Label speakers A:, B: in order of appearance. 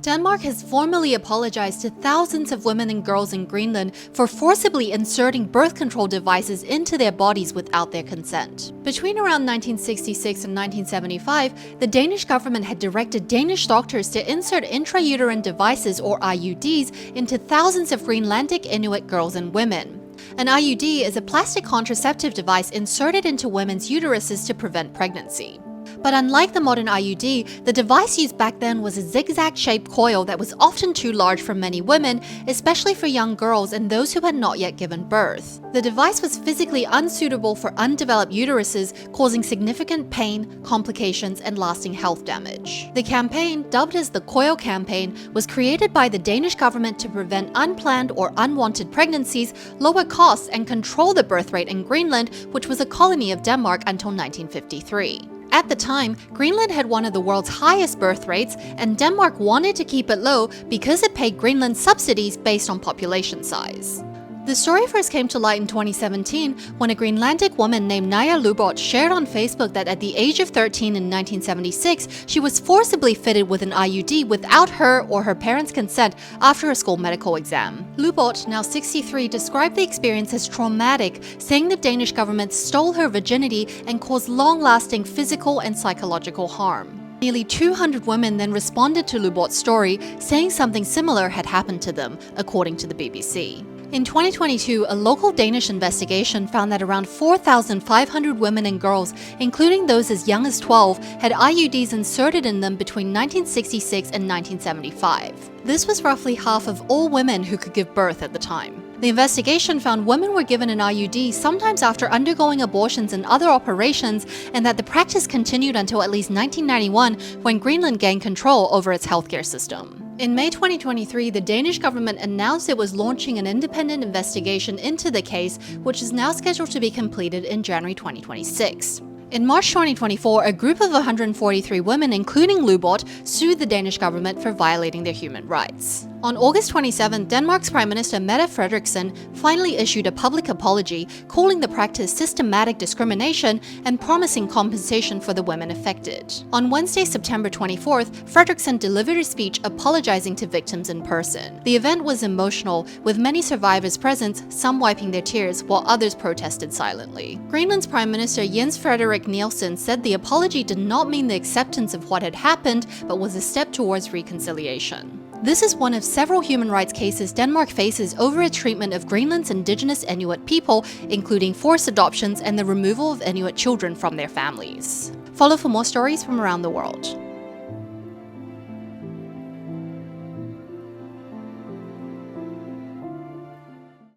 A: Denmark has formally apologized to thousands of women and girls in Greenland for forcibly inserting birth control devices into their bodies without their consent. Between around 1966 and 1975, the Danish government had directed Danish doctors to insert intrauterine devices, or IUDs, into thousands of Greenlandic Inuit girls and women. An IUD is a plastic contraceptive device inserted into women's uteruses to prevent pregnancy. But unlike the modern IUD, the device used back then was a zigzag-shaped coil that was often too large for many women, especially for young girls and those who had not yet given birth. The device was physically unsuitable for undeveloped uteruses, causing significant pain, complications, and lasting health damage. The campaign, dubbed as the Coil Campaign, was created by the Danish government to prevent unplanned or unwanted pregnancies, lower costs, and control the birth rate in Greenland, which was a colony of Denmark until 1953. At the time, Greenland had one of the world's highest birth rates, and Denmark wanted to keep it low because it paid Greenland subsidies based on population size. The story first came to light in 2017 when a Greenlandic woman named Naja Lubot shared on Facebook that at the age of 13 in 1976, she was forcibly fitted with an IUD without her or her parents' consent after a school medical exam. Lubot, now 63, described the experience as traumatic, saying the Danish government stole her virginity and caused long-lasting physical and psychological harm. Nearly 200 women then responded to Lubot's story, saying something similar had happened to them, according to the BBC. In 2022, a local Danish investigation found that around 4,500 women and girls, including those as young as 12, had IUDs inserted in them between 1966 and 1975. This was roughly half of all women who could give birth at the time. The investigation found women were given an IUD sometimes after undergoing abortions and other operations, and that the practice continued until at least 1991 when Greenland gained control over its healthcare system. In May 2023, the Danish government announced it was launching an independent investigation into the case, which is now scheduled to be completed in January 2026. In March 2024, a group of 143 women, including Lubot, sued the Danish government for violating their human rights. On August 27, Denmark's Prime Minister Mette Frederiksen finally issued a public apology, calling the practice systematic discrimination and promising compensation for the women affected. On Wednesday, September 24th, Frederiksen delivered a speech apologizing to victims in person. The event was emotional, with many survivors present, some wiping their tears, while others protested silently. Greenland's Prime Minister Jens-Frederik said the apology did not mean the acceptance of what had happened, but was a step towards reconciliation. This is one of several human rights cases Denmark faces over its treatment of Greenland's indigenous Inuit people, including forced adoptions and the removal of Inuit children from their families. Follow for more stories from around the world.